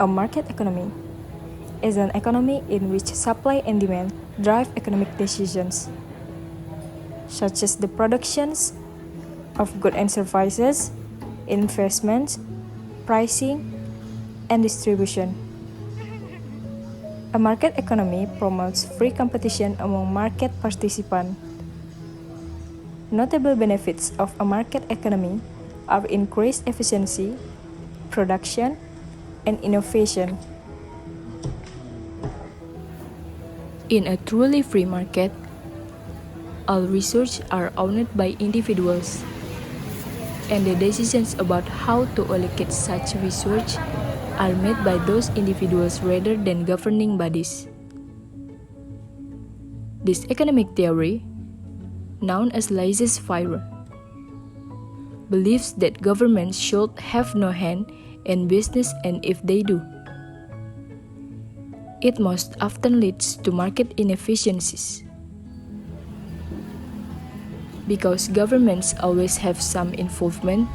A market economy is an economy in which supply and demand drive economic decisions, such as the productions of goods and services, investments, pricing, and distribution. A market economy promotes free competition among market participants. Notable benefits of a market economy are increased efficiency, production, and innovation. In a truly free market, all research are owned by individuals, and the decisions about how to allocate such research are made by those individuals rather than governing bodies. This economic theory, known as laissez-faire, believes that governments should have no hand in business, and if they do, it most often leads to market inefficiencies. Because governments always have some involvement,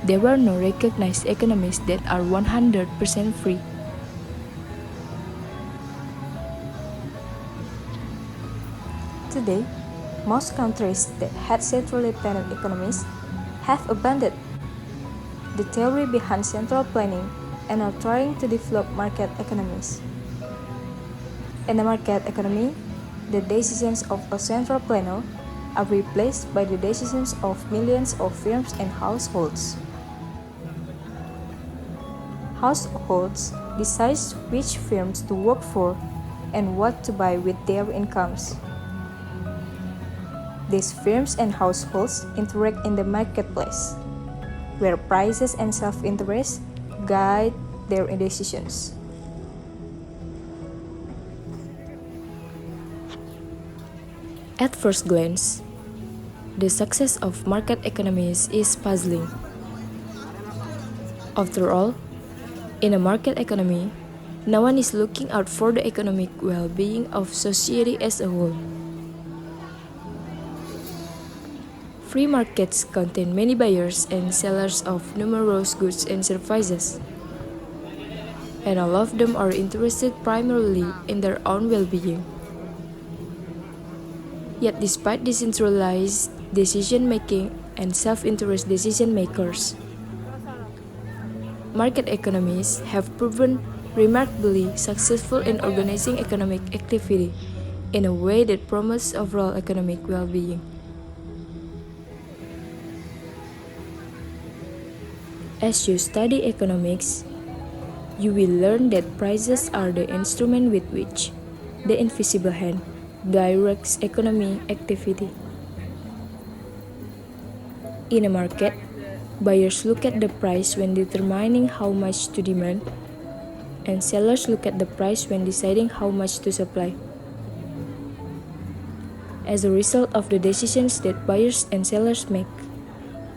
there are no recognized economies that are 100% free. Today, most countries that had centrally planned economies have abandoned the theory behind central planning and are trying to develop market economies. In a market economy, the decisions of a central planner are replaced by the decisions of millions of firms and households. Households decide which firms to work for and what to buy with their incomes. These firms and households interact in the marketplace, where prices and self-interest guide their decisions. At first glance, the success of market economies is puzzling. After all, in a market economy, no one is looking out for the economic well-being of society as a whole. Free markets contain many buyers and sellers of numerous goods and services, and all of them are interested primarily in their own well-being. Yet despite decentralized decision-making and self-interest decision-makers, market economies have proven remarkably successful in organizing economic activity in a way that promotes overall economic well-being. As you study economics, you will learn that prices are the instrument with which the invisible hand directs economic activity. In a market, buyers look at the price when determining how much to demand, and sellers look at the price when deciding how much to supply. As a result of the decisions that buyers and sellers make,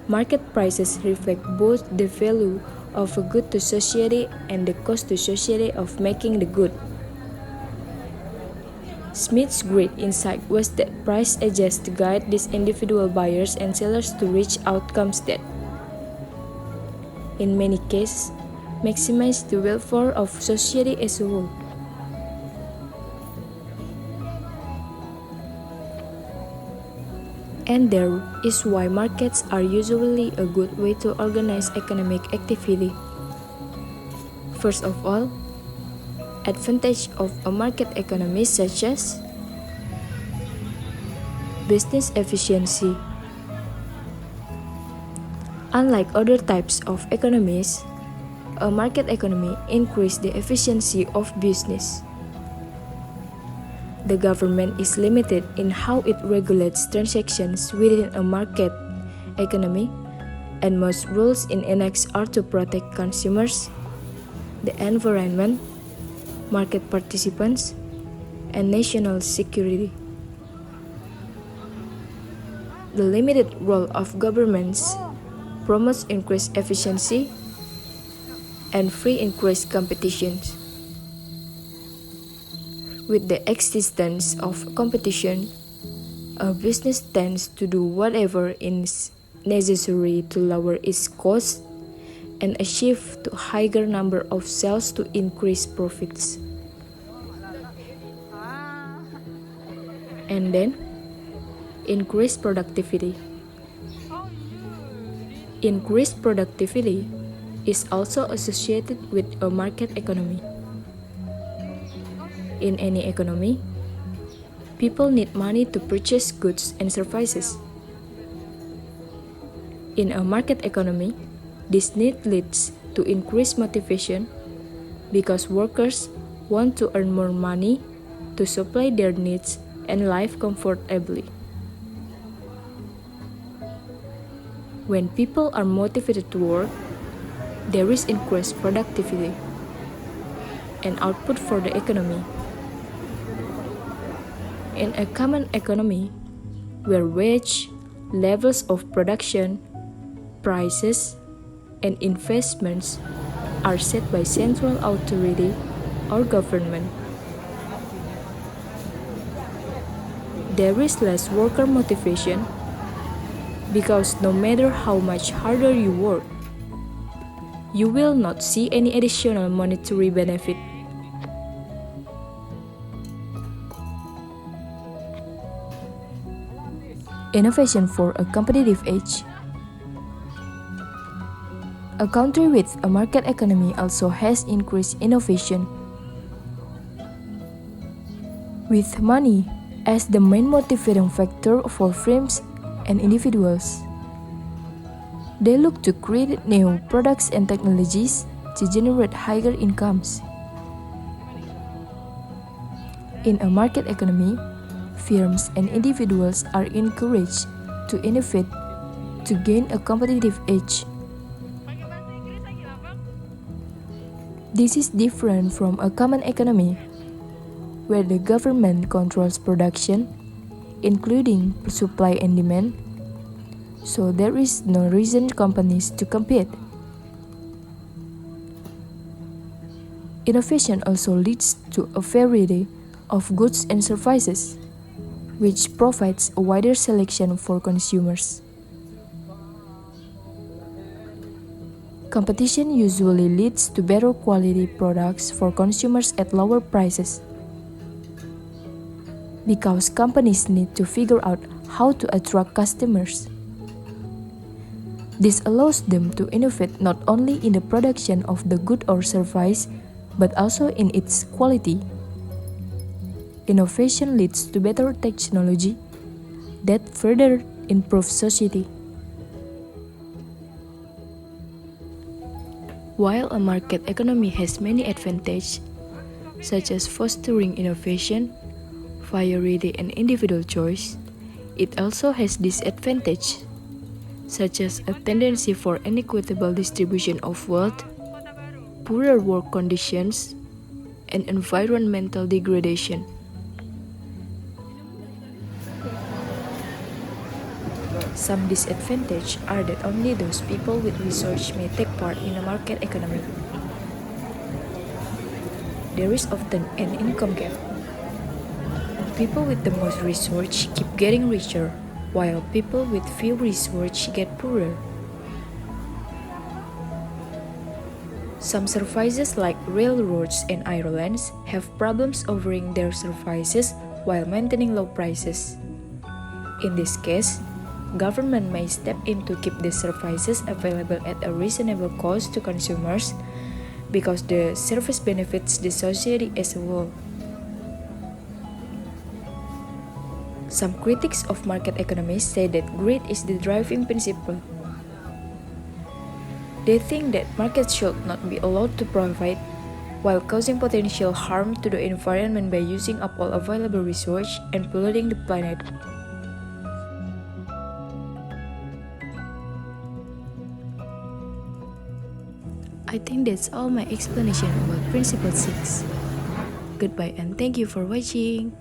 market prices reflect both the value of a good to society and the cost to society of making the good. Smith's great insight was that price adjusts to guide these individual buyers and sellers to reach outcomes that, in many cases, maximize the welfare of society as a whole. And there is why markets are usually a good way to organize economic activity. First of all, advantage of a market economy such as business efficiency. Unlike other types of economies, a market economy increases the efficiency of business. The government is limited in how it regulates transactions within a market economy, and most rules it enacts are to protect consumers, the environment, market participants, and national security. The limited role of governments promotes increased efficiency and free increased competition. With the existence of competition, a business tends to do whatever is necessary to lower its costs, and a shift to higher number of sales to increase profits. And then, increase productivity. Increased productivity is also associated with a market economy. In any economy, people need money to purchase goods and services. In a market economy, this need leads to increased motivation because workers want to earn more money to supply their needs and live comfortably. When people are motivated to work, there is increased productivity and output for the economy. In a common economy, where wage, levels of production, prices, and investments are set by central authority or government, there is less worker motivation because no matter how much harder you work, you will not see any additional monetary benefit. Innovation for a competitive age. A country with a market economy also has increased innovation. With money as the main motivating factor for firms and individuals, they look to create new products and technologies to generate higher incomes. In a market economy, firms and individuals are encouraged to innovate to gain a competitive edge. This is different from a common economy, where the government controls production, including supply and demand, so there is no reason companies to compete. Innovation also leads to a variety of goods and services, which provides a wider selection for consumers. Competition usually leads to better quality products for consumers at lower prices, because companies need to figure out how to attract customers. This allows them to innovate not only in the production of the good or service, but also in its quality. Innovation leads to better technology that further improves society. While a market economy has many advantages, such as fostering innovation, variety, and individual choice, it also has disadvantages, such as a tendency for unequitable distribution of wealth, poorer work conditions, and environmental degradation. Some disadvantages are that only those people with research may take part in a market economy. There is often an income gap. People with the most research keep getting richer, while people with few research get poorer. Some services like railroads and airlines have problems offering their services while maintaining low prices. In this case, government may step in to keep these services available at a reasonable cost to consumers because the service benefits the society as a whole. Some critics of market economy say that greed is the driving principle. They think that markets should not be allowed to profit while causing potential harm to the environment by using up all available resource and polluting the planet. I think that's all my explanation about Principle 6. Goodbye and thank you for watching.